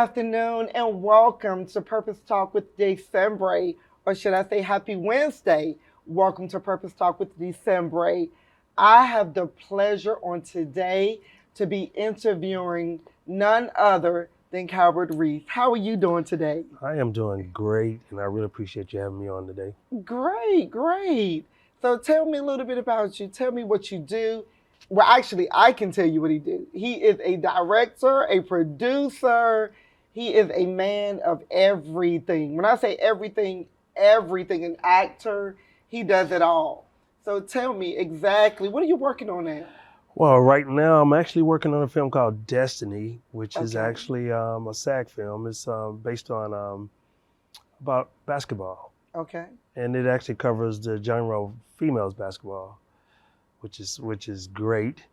afternoon and welcome to Purpose Talk with Decembre, or should I say Happy Wednesday. Welcome to Purpose Talk with Decembre. I have the pleasure on today to be interviewing none other than Reese. How are you doing today? I am doing great, and I really appreciate you having me on today. Great. So tell me a little bit about you. Tell me what you do. Well, actually, I can tell you what he do. He is a director, a producer. He is a man of everything. When I say everything, an actor, he does it all. So tell me exactly, what are you working on now? Well, right now I'm actually working on a film called Destiny, which is Okay. actually a SAG film. It's based on about basketball, Okay. and it actually covers the genre of females basketball, which is great.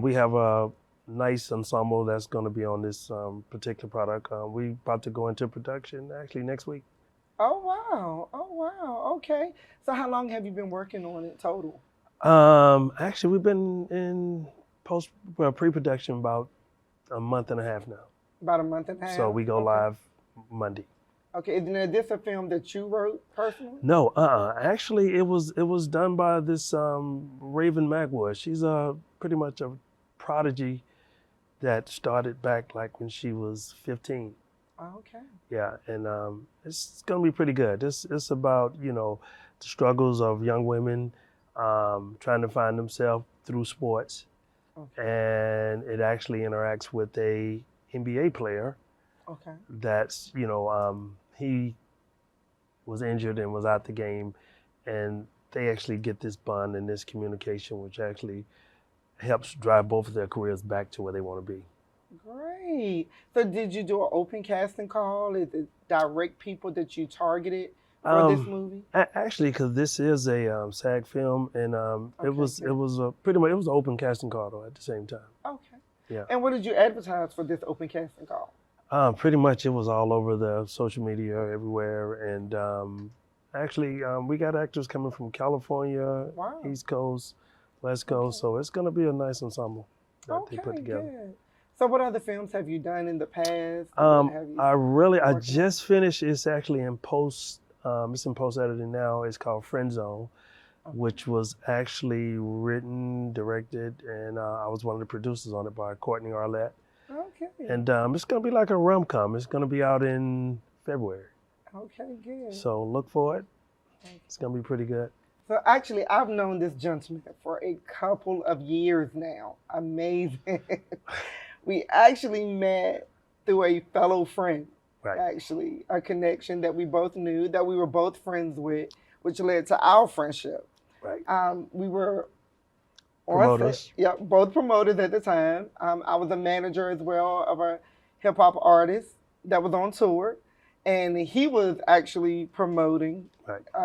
We have a nice ensemble that's going to be on this particular product. We about to go into production actually next week. Oh, wow. Okay. So how long have you been working on it total? Actually, we've been in pre-production about a month and a half now. About a month and a half? So we go live Monday. Okay, is this a film that you wrote personally? No, actually, it was done by this Raven Magwood. She's pretty much a prodigy that started back like when she was 15. Okay. Yeah, and it's gonna be pretty good. It's about the struggles of young women trying to find themselves through sports, and it actually interacts with a NBA player. Okay. That's he was injured and was out the game, and they actually get this bond and this communication, which actually helps drive both of their careers back to where they want to be. Great. So did you do an open casting call? Is it direct people that you targeted for this movie? Actually, because this is a SAG film, and it was pretty much an open casting call though at the same time. Okay. Yeah. And what did you advertise for this open casting call? Pretty much it was all over the social media everywhere, and actually we got actors coming from California, Wow. East Coast, West Coast, so it's gonna be a nice ensemble that they put together. Good. So what other films have you done in the past? I just finished. It's actually in post. It's in post editing now. It's called Friend Zone, which was actually written, directed, and I was one of the producers on it by Courtney Arlette. Okay. And it's gonna be like a rom-com. It's gonna be out in February. Okay, good. So look for it. It's gonna be pretty good. So actually, I've known this gentleman for a couple of years now. Amazing. We actually met through a fellow friend. Right. Actually, a connection that we both knew, that we were both friends with, which led to our friendship. Right. We were promoters. Yeah, both promoters at the time. I was a manager as well of a hip hop artist that was on tour, and he was actually promoting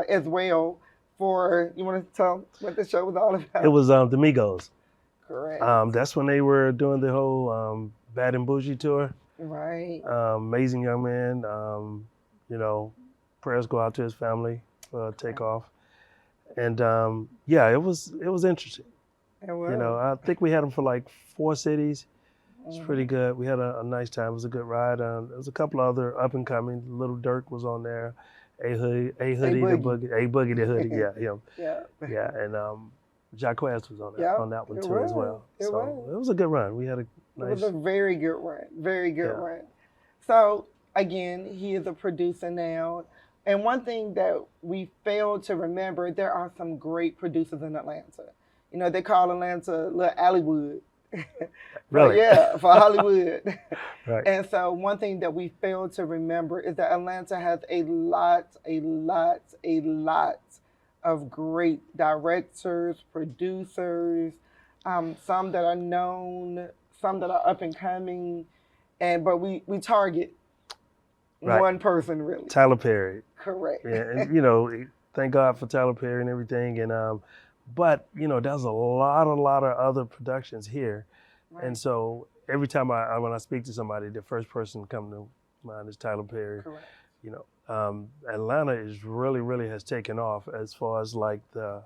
as well for. You want to tell what the show was all about? It was the Migos. Correct. That's when they were doing the whole Bad and Bougie tour. Right. Amazing young man. Prayers go out to his family for takeoff. And it was interesting. It was. I think we had him for like 4 cities. It's pretty good. We had a nice time. It was a good ride. There was a couple other up and coming. Little Dirk was on there. A Boogie the Hoodie. Yeah, him. Yeah, and Jacquez was on that one too as well. It was a good run. We had a nice. It was a very good run. Very good run. So again, he is a producer now. And one thing that we failed to remember, there are some great producers in Atlanta. They call Atlanta Little Hollywood. Really? Yeah, for Hollywood. Right. And so one thing that we failed to remember is that Atlanta has a lot of great directors, producers, some that are known, some that are up and coming, but we target one person really. Tyler Perry. Correct. Yeah, and thank God for Tyler Perry and everything, and but there's a lot of other productions here, and so every time when I speak to somebody, the first person to come to mind is Tyler Perry. Correct. Atlanta is really has taken off as far as like the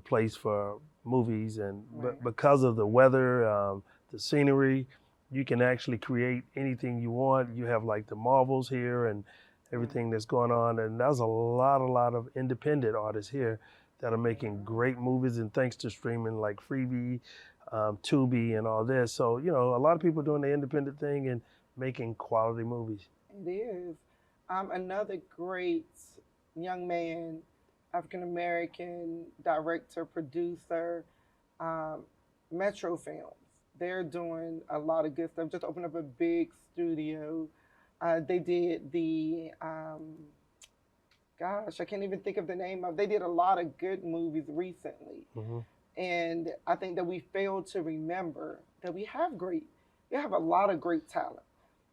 place for movies, and because of the weather, the scenery, you can actually create anything you want. You have like the Marvels here and everything that's going on, and there's a lot of independent artists here that are making great movies, and thanks to streaming like Freebie, Tubi, and all this. So you know, a lot of people doing the independent thing and making quality movies. It is. Another great young man, African American director, producer, Metro Films. They're doing a lot of good stuff. Just opened up a big studio. They did the, gosh, I can't even think of the name of. They did a lot of good movies recently, and I think that we fail to remember that we have a lot of great talent.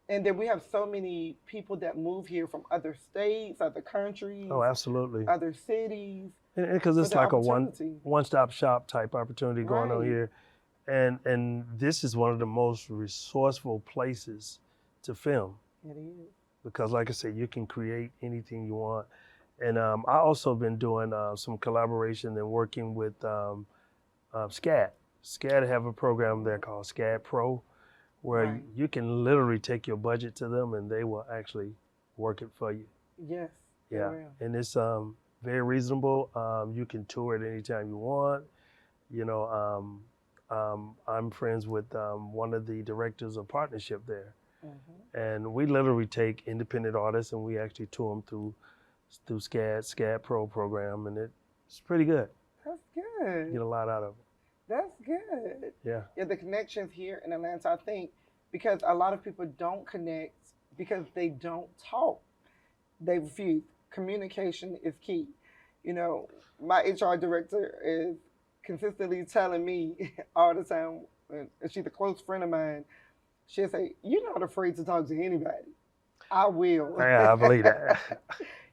And then we have so many people that move here from other states, other countries. Oh, absolutely. Other cities. And because it's like a one-stop shop type opportunity going on here. And this is one of the most resourceful places to film. It is. Because like I said, you can create anything you want. And I also been doing some collaboration and working with SCAD. SCAD have a program there called SCAD Pro, where you can literally take your budget to them and they will actually work it for you. Yes. Yeah. And it's very reasonable. You can tour it anytime you want. You know, I'm friends with one of the directors of partnership there. And we literally take independent artists and we actually tour them through SCAD Pro program, and it's pretty good. That's good. Get a lot out of it. That's good. Yeah. Yeah, the connections here in Atlanta, I think, because a lot of people don't connect because they don't talk. They refuse. Communication is key. You know, my HR director is consistently telling me all the time, and she's a close friend of mine, she'll say, "You're not afraid to talk to anybody." I will. Yeah, I believe that.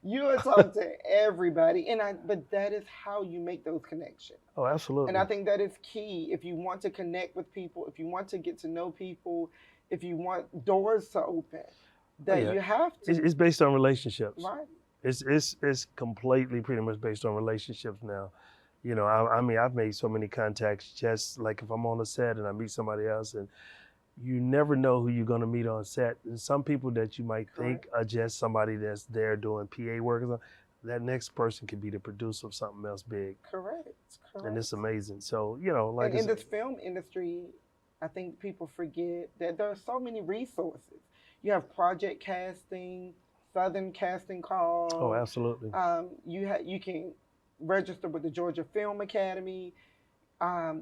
You will talk to everybody, but that is how you make those connections. Oh, absolutely. And I think that is key. If you want to connect with people, if you want to get to know people, if you want doors to open, that you have to. It's based on relationships. Right. It's completely pretty much based on relationships now. You know, I mean, I've made so many contacts just like if I'm on a set and I meet somebody else, and you never know who you're going to meet on set. And some people that you might think are just somebody that's there doing PA work or something, that next person could be the producer of something else big. Correct. And it's amazing. So, you know, like in this film industry, I think people forget that there are so many resources. You have project casting, Southern Casting Call. Oh, absolutely. You can register with the Georgia Film Academy.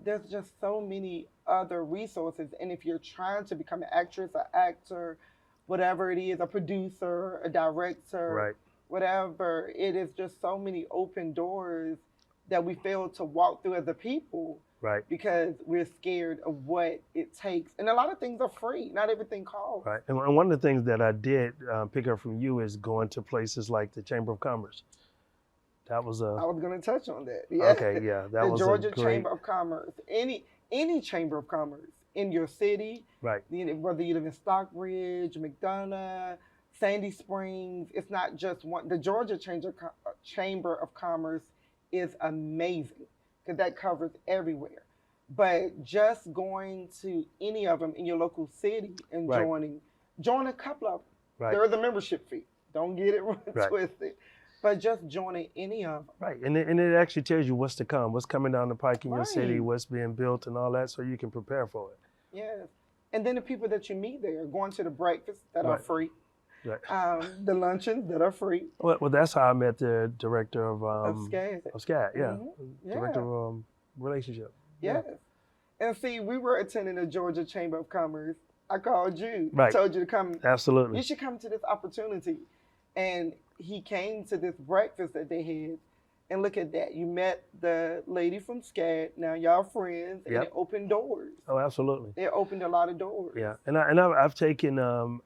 There's just so many other resources. And if you're trying to become an actress, an actor, whatever it is, a producer, a director, whatever, it is just so many open doors that we fail to walk through as a people. Right. Because we're scared of what it takes. And a lot of things are free. Not everything costs. Right. And one of the things that I did pick up from you is going to places like the Chamber of Commerce. That was I was going to touch on that. Yeah. Okay, yeah. That was the Georgia Chamber of Commerce. Any Chamber of Commerce in your city. Right. Whether you live in Stockbridge, McDonough, Sandy Springs, it's not just one. The Georgia Chamber of Commerce is amazing because that covers everywhere. But just going to any of them in your local city and join a couple of them. Right. There is a membership fee. Don't get it twisted. But just joining any of them. Right, and it actually tells you what's to come, what's coming down the pike in your city, what's being built and all that, so you can prepare for it. Yes, and then the people that you meet there, going to the breakfasts that are free, the luncheons that are free. Well, that's how I met the director of SCAD. Of SCAD, director of relationship. Yes, and see, we were attending the Georgia Chamber of Commerce. I called you, told you to come. Absolutely, you should come to this opportunity, and he came to this breakfast that they had, and look at that. You met the lady from SCAD. Now y'all friends, and it opened doors. Oh, absolutely. It opened a lot of doors. Yeah, and I've taken,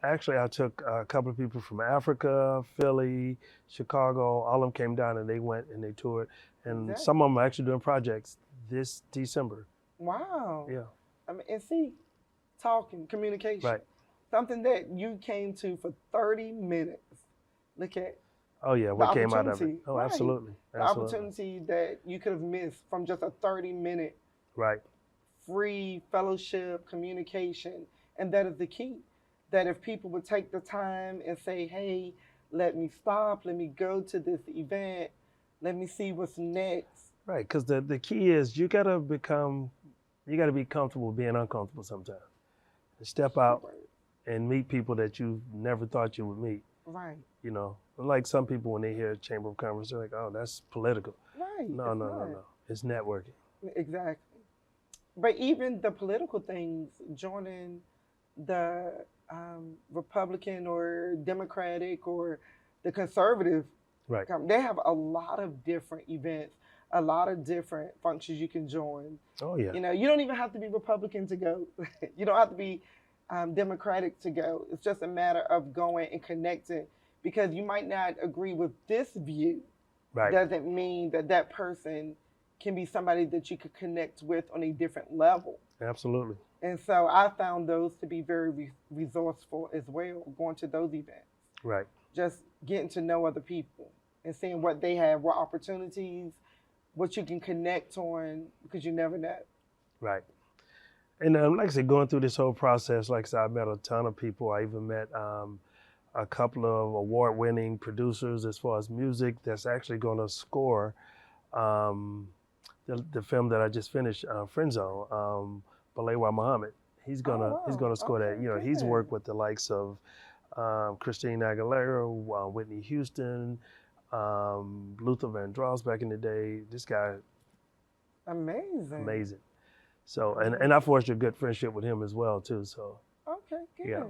actually I took a couple of people from Africa, Philly, Chicago, all of them came down and they went and they toured. And some of them are actually doing projects this December. Wow. Yeah. I mean, and see, talking, communication. Right. Something that you came to for 30 minutes. Look at. Oh yeah, what came out of it? Oh, absolutely. The opportunity that you could have missed from just a 30-minute free fellowship, communication, And that is the key. That if people would take the time and say, hey, let me stop, let me go to this event, let me see what's next. Right, because the key is you gotta be comfortable being uncomfortable sometimes. And step out and meet people that you never thought you would meet. Right. You know, like some people when they hear Chamber of Commerce, they're like, oh, that's political. Right. No. It's networking. Exactly. But even the political things, joining the Republican or Democratic or the conservative, right? They have a lot of different events, a lot of different functions you can join. Oh yeah. You know, you don't even have to be Republican to go. You don't have to be Democratic to go. It's just a matter of going and connecting, because you might not agree with this view. Right. Doesn't mean that that person can be somebody that you could connect with on a different level. Absolutely. And so I found those to be very resourceful as well, going to those events. Right. Just getting to know other people and seeing what they have, what opportunities, what you can connect on, because you never know. Right. And like I said, going through this whole process, like I said, I met a ton of people. I even met a couple of award-winning producers as far as music that's actually going to score the film that I just finished, Friend Zone, Balewa Muhammad. He's gonna score that. You know, he's worked with the likes of Christina Aguilera, Whitney Houston, Luther Vandross back in the day. This guy, amazing. So, and I forged a good friendship with him as well too. So. Okay, good. Yeah.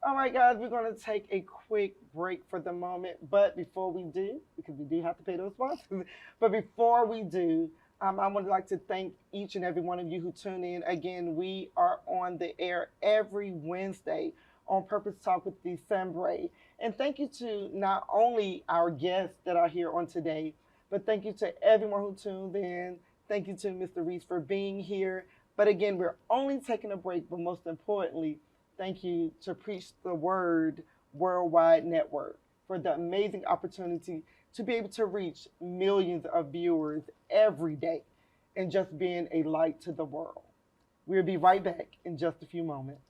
All right, guys, we're going to take a quick break for the moment. But before we do, because we do have to pay those sponsors, but before we do, I would like to thank each and every one of you who tune in. Again, we are on the air every Wednesday on Purpose Talk with Decembre. And thank you to not only our guests that are here on today, but thank you to everyone who tuned in. Thank you to Mr. Reese for being here. But again, we're only taking a break, but most importantly, thank you to Preach the Word Worldwide Network for the amazing opportunity to be able to reach millions of viewers every day and just being a light to the world. We'll be right back in just a few moments.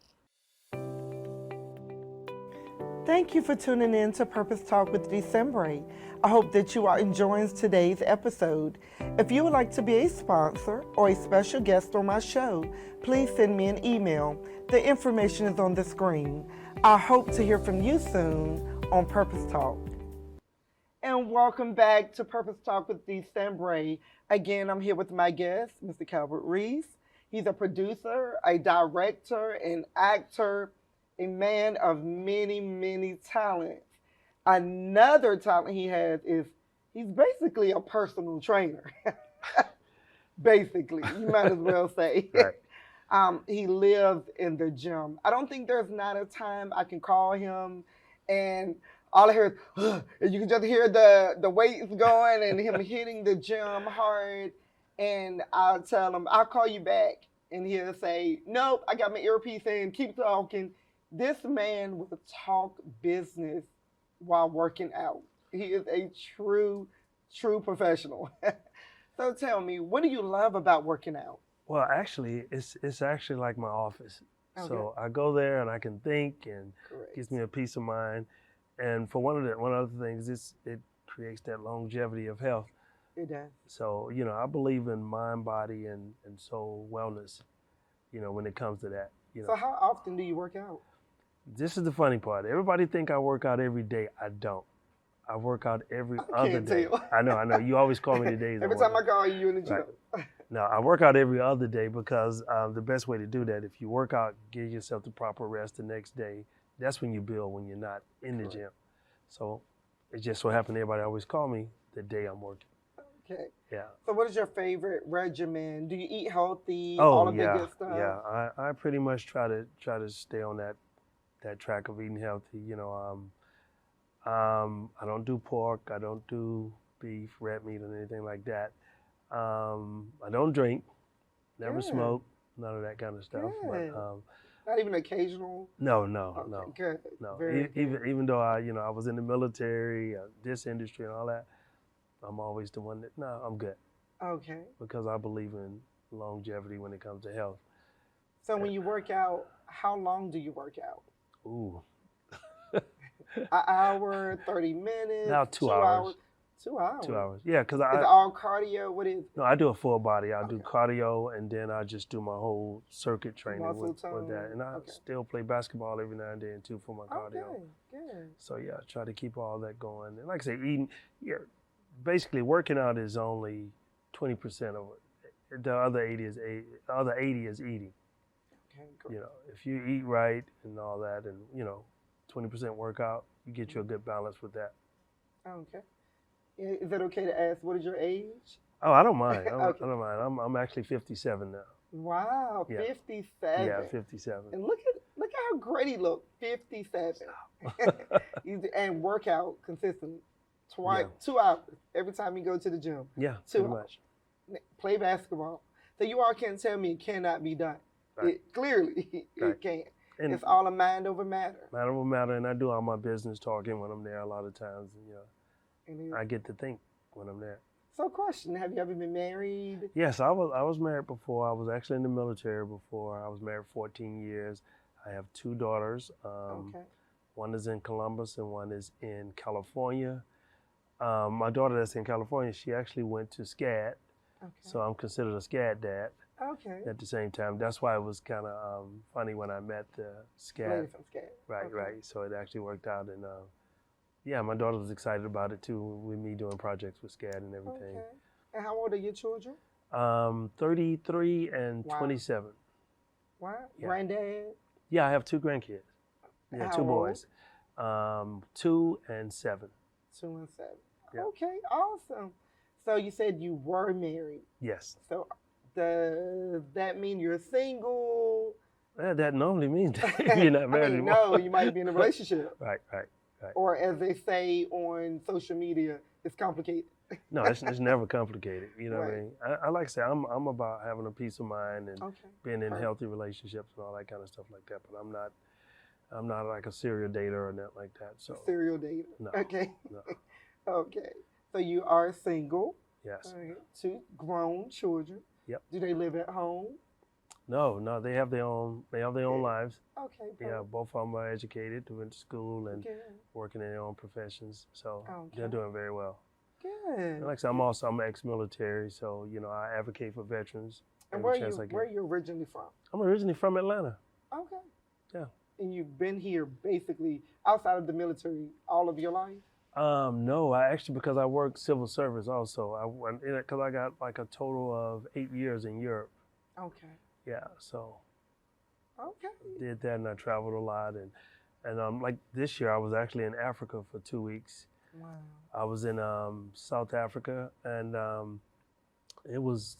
Thank you for tuning in to Purpose Talk with Decembre. I hope that you are enjoying today's episode. If you would like to be a sponsor or a special guest on my show, please send me an email. The information is on the screen. I hope to hear from you soon on Purpose Talk. And welcome back to Purpose Talk with Decembre. Again, I'm here with my guest, Mr. Calvert Reese. He's a producer, a director, an actor, a man of many, many talents. Another talent he has is he's basically a personal trainer. Basically, you might as well say. Right. He lives in the gym. I don't think there's not a time I can call him and all I hear is, and you can just hear the weights going and him hitting the gym hard. And I'll tell him, I'll call you back. And he'll say, nope, I got my earpiece in, keep talking. This man will talk business while working out. He is a true professional. So tell me, what do you love about working out? Well, actually, it's actually like my office. Okay. So I go there and I can think, and gives me a peace of mind. And for one of the things, it creates that longevity of health. It does. So, you know, I believe in mind, body, and soul wellness, you know, when it comes to that. You know. So how often do you work out? This is the funny part. Everybody think I work out every day. I don't. I work out every other day. I know. You always call me the days. Every time I call you, you're in the gym. Right. No, I work out every other day because the best way to do that, if you work out, give yourself the proper rest the next day. That's when you build, when you're not in the gym. So it just so happened everybody always call me the day I'm working. Okay. Yeah. So what is your favorite regimen? Do you eat healthy? Oh, all of yeah, that good stuff? Yeah. I pretty much try to stay on that track of eating healthy. You know, I don't do pork. I don't do beef, red meat, or anything like that. I don't drink, never smoke, none of that kind of stuff. Good. But, not even occasional? No. Okay, good. No. Very good. Even though I was in the military, this industry and all that, I'm always the one that, no, I'm good. Okay. Because I believe in longevity when it comes to health. So when you work out, how long do you work out? Ooh, An hour, 30 minutes, now 2 2 hours. hours? 2 hours. 2 hours. Yeah, because Is it I all cardio? What is it? no, I do a full body. I do Okay. cardio, and then I just do my whole circuit training Muscle with that. tone. And I Okay. still play basketball every now and then too for my cardio. Okay, good. So yeah, I try to keep all that going. And like I say, eating, yeah, basically working out is only 20% of it. The other 80 is eating. Okay, great. You know, if you eat right and all that, and 20% workout, you get you a good balance with that. Okay. Is it okay to ask what is your age? Oh, I don't mind. Okay. I don't mind. I'm actually 57 now. Wow, Yeah. 57. Yeah, 57. And look at how great he looked. 57. And workout consistently. Twice, Yeah. 2 hours every time you go to the gym. Yeah, 2 pretty hours. much. Play basketball. So you all can't tell me it cannot be done. Right. Clearly, Right. it can. And It's all a mind over matter. matter will matter, and I do all my business talking when I'm there a lot of times. And, And I get to think when I'm there. so, question: have you ever been married? Yes, I was married before. I was actually in the military before. I was married 14 years. I have 2 daughters. Okay. One is in Columbus and one is in California. My daughter that's in California, she actually went to SCAD, Okay. so I'm considered a SCAD dad Okay. at the same time. That's why it was kind of funny when I met the SCAD. Lady from SCAD. Right, Okay. right. So it actually worked out, and yeah, my daughter was excited about it too, with me doing projects with SCAD and everything. Okay. And how old are your children? 33 and Wow. 27. Wow. Yeah. Granddad? Yeah, I have 2 grandkids. Yeah, How 2 old? boys. 2 and 7. 2 and 7. Yeah. Okay, awesome. So you said you were married. Yes. So does that mean you're single? That normally means that you're not married anymore. No, you might be in a relationship. Right. Or as they say on social media, it's complicated. No, it's never complicated. You know what I Right. mean? I like to say I'm about having a peace of mind and Okay. being in Perfect. healthy relationships and all that kind of stuff like that. But I'm not like a serial dater or nothing like that. So Serial dater. No. Okay. No. Okay. So you are single. Yes. Okay. 2 grown children. Yep. Do they live at home? No, they have their own lives. Okay. Yeah, Perfect. both of them are educated, went to school and Good. working in their own professions. So Okay. they're doing very well. Good. And like I said, I'm ex-military, so I advocate for veterans. And every chance I get. where are you originally from? I'm originally from Atlanta. Okay. Yeah. And you've been here basically outside of the military all of your life? No, I actually, because I work civil service also. Because I got like a total of 8 years in Europe. Okay. Yeah, so Okay. did that, and I traveled a lot, and like this year I was actually in Africa for 2 weeks. Wow. I was in South Africa, and it was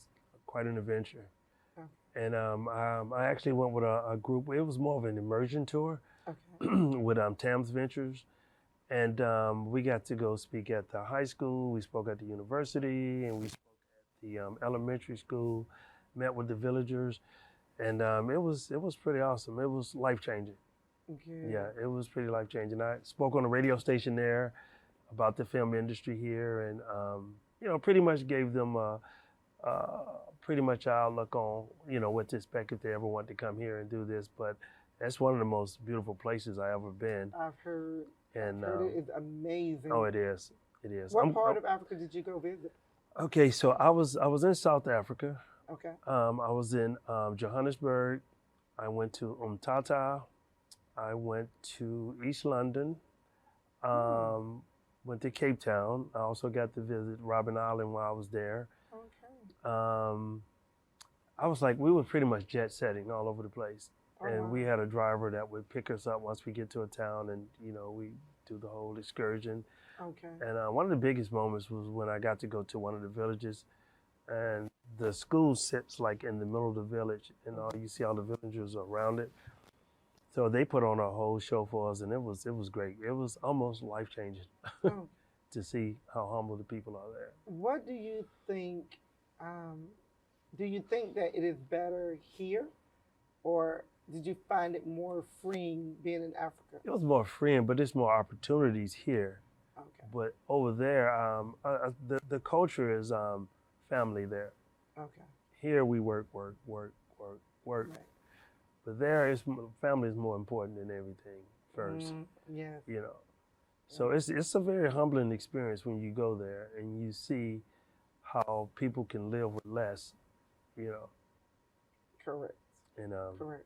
quite an adventure. Okay. And I actually went with a group. It was more of an immersion tour Okay. with Tams Ventures, and we got to go speak at the high school. We spoke at the university, and we spoke at the elementary school. Met with the villagers, and it was pretty awesome. It was life-changing. Good. Yeah, it was pretty life-changing. I spoke on a radio station there about the film industry here, and pretty much gave them pretty much our outlook on what to expect if they ever want to come here and do this. But that's one of the most beautiful places I ever been. I've heard. And I've heard it is amazing. oh, it is. It is. What part of Africa did you go visit? Okay, so I was in South Africa. Okay. I was in Johannesburg. I went to Umtata. I went to East London. Went to Cape Town. I also got to visit Robben Island while I was there. Okay. We were pretty much jet setting all over the place. Oh, And wow. we had a driver that would pick us up once we get to a town, and we do the whole excursion. Okay. And one of the biggest moments was when I got to go to one of the villages, and the school sits like in the middle of the village, and you see all the villagers around it. So they put on a whole show for us, and it was great. It was almost life-changing Oh. to see how humble the people are there. What do you think? Do you think that it is better here, or did you find it more freeing being in Africa? It was more freeing, but there's more opportunities here. Okay. But over there, the culture is family there. Okay. Here we work. Right. But family is more important than everything first. Yes. You know, so it's a very humbling experience when you go there and you see how people can live with less. You know. Correct. And Correct.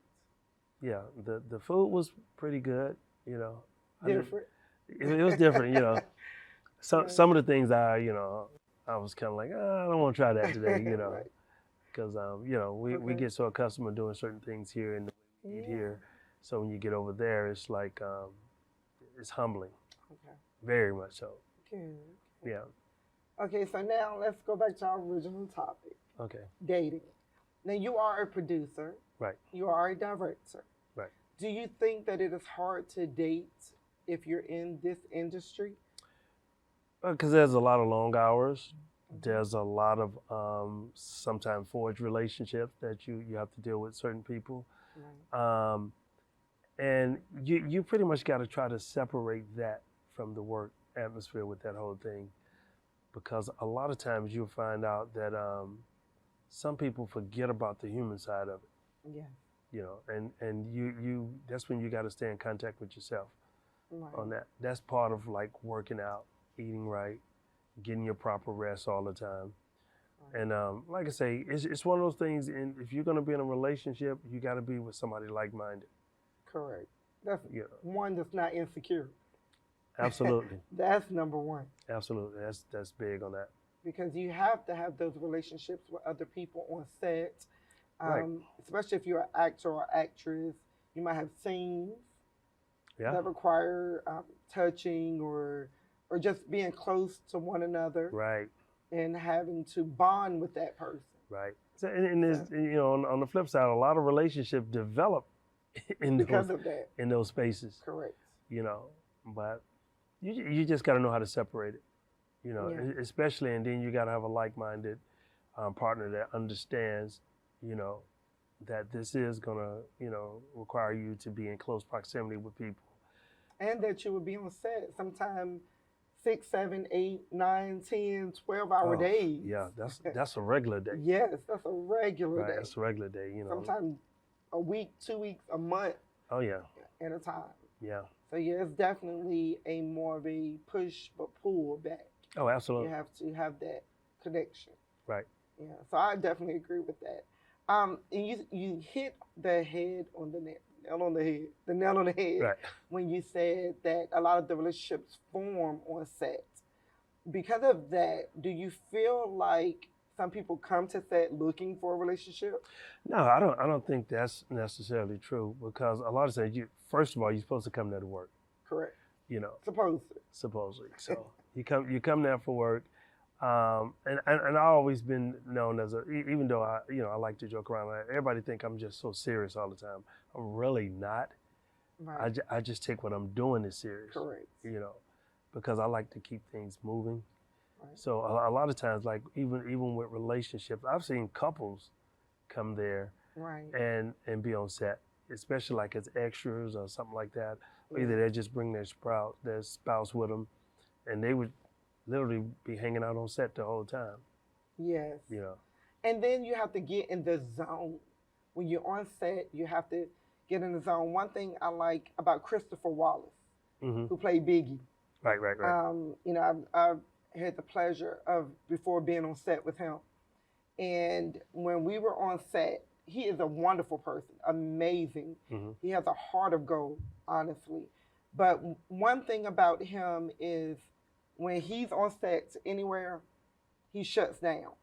yeah, the food was pretty good. You know. Different. It was different. You know. Right. Some of the things I was kind of like, I don't want to try that today. You know. Right. Because we get so accustomed to doing certain things here and we eat here, so when you get over there, it's like it's humbling. Okay. Very much so. Good. Yeah. Okay, so now let's go back to our original topic. Okay. Dating. Now you are a producer. Right. You are a director. Right. Do you think that it is hard to date if you're in this industry? Because there's a lot of long hours. There's a lot of sometimes forged relationships that you have to deal with certain people. Right. And you pretty much got to try to separate that from the work atmosphere with that whole thing. Because a lot of times you'll find out that some people forget about the human side of it. Yeah. You know, and you that's when you got to stay in contact with yourself on that. That's part of like working out, eating right, getting your proper rest all the time. Right. And like I say, it's one of those things, and if you're going to be in a relationship, you got to be with somebody like-minded. Correct. That's one that's not insecure. Absolutely. That's number one. Absolutely. That's big on that. Because you have to have those relationships with other people on set. Right. Especially if you're an actor or actress, you might have scenes that require touching or just being close to one another. Right. And having to bond with that person. Right. So, and there's, on the flip side, a lot of relationships develop because of that. In those spaces. Correct. You know, but you just got to know how to separate it. You know, especially, and then you got to have a like-minded partner that understands, that this is gonna, require you to be in close proximity with people. And that you would be on set sometime 6, 7, 8, 9, 10, 12-hour days. Yeah, that's a regular day. Yes, that's a regular day. That's a regular day, Sometimes a week, 2 weeks, a month. Oh yeah. At a time. Yeah. So yeah, it's definitely a more of a push but pull back. Oh, absolutely. You have to have that connection. Right. Yeah. So I definitely agree with that. And you hit the head on the nail on the head right. when you said that a lot of the relationships form on set. Because of that, do you feel like some people come to set looking for a relationship? No, I don't think that's necessarily true, because a lot of times first of all, you're supposed to come there to work. Correct. Supposedly. So you come there for work. And I've always been known as even though I like to joke around, everybody think I'm just so serious all the time. I'm really not. Right. I just take what I'm doing as serious. Correct. Because I like to keep things moving. Right. So a lot of times, like even with relationships, I've seen couples come there and be on set, especially like as extras or something like that. Or either they just bring their spouse with them, and they would literally be hanging out on set the whole time. Yes. And then you have to get in the zone. When you're on set, you have to get in the zone. One thing I like about Christopher Wallace, who played Biggie. Right. I've had the pleasure of before being on set with him. And when we were on set, he is a wonderful person, amazing. He has a heart of gold, honestly. But one thing about him is when he's on set anywhere, he shuts down.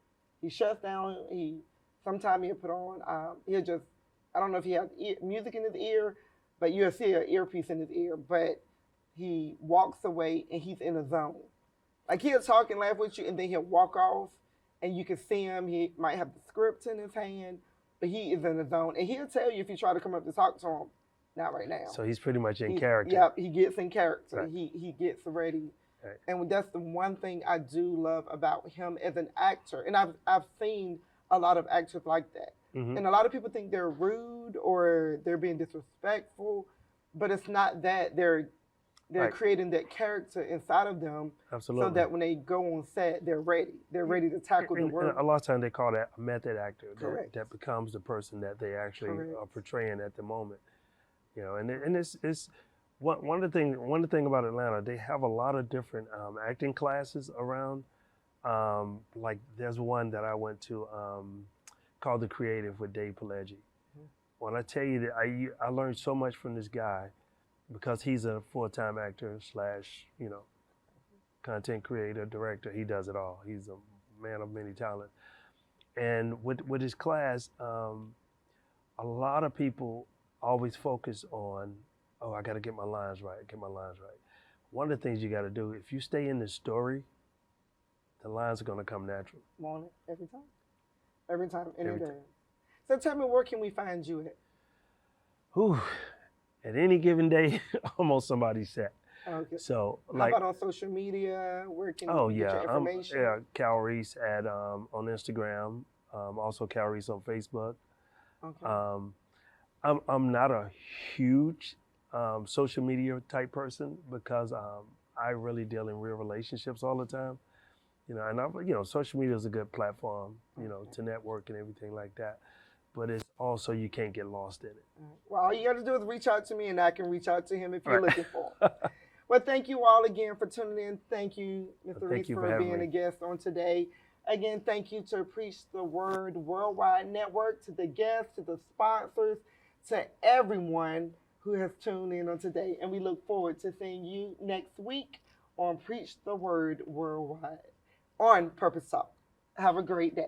Sometimes he'll put on, I don't know if he has music in his ear, but you'll see an earpiece in his ear, but he walks away and he's in a zone. Like he'll talk and laugh with you and then he'll walk off and you can see him, he might have the script in his hand, but he is in a zone. And he'll tell you if you try to come up to talk to him, not right now. So he's pretty much in character. Yep, he gets in character. Right. He gets ready. Right. And that's the one thing I do love about him as an actor. And I've seen a lot of actors like that. And a lot of people think they're rude or they're being disrespectful, but it's not that. They're They're Right. creating that character inside of them Absolutely. so that when they go on set, they're ready. They're ready to tackle the And work. a lot of times they call that a method actor Correct. that becomes the person that they actually Correct. are portraying at the moment. You know, and it's one of the thing about Atlanta, they have a lot of different acting classes around. Like there's one that I went to called The Creative with Dave Pileggi. When I tell you that I learned so much from this guy because he's a full-time actor / content creator, director. He does it all. He's a man of many talents. And with his class, a lot of people always focus on, oh, I got to get my lines right, One of the things you got to do, if you stay in the story, the lines are going to come natural. Want it every time? Every time, and Every it does. So tell me, where can we find you at? Whew. At any given day, I'm on somebody's set. Okay. So, How like, about on social media? Where can oh you get yeah, your information? yeah, Cal Reese at on Instagram, also Cal Reese on Facebook. Okay. I'm not a huge social media type person because I really deal in real relationships all the time. And social media is a good platform, to network and everything like that. But it's also, you can't get lost in it. Well, all you got to do is reach out to me, and I can reach out to him if you're Right. looking for him. Well, thank you all again for tuning in. Thank you, Mr. Thank Reese, you for for having being me. a guest on today. Again, thank you to Preach the Word Worldwide Network, to the guests, to the sponsors, to everyone who has tuned in on today. And we look forward to seeing you next week on Preach the Word Worldwide on Purpose Talk. Have a great day.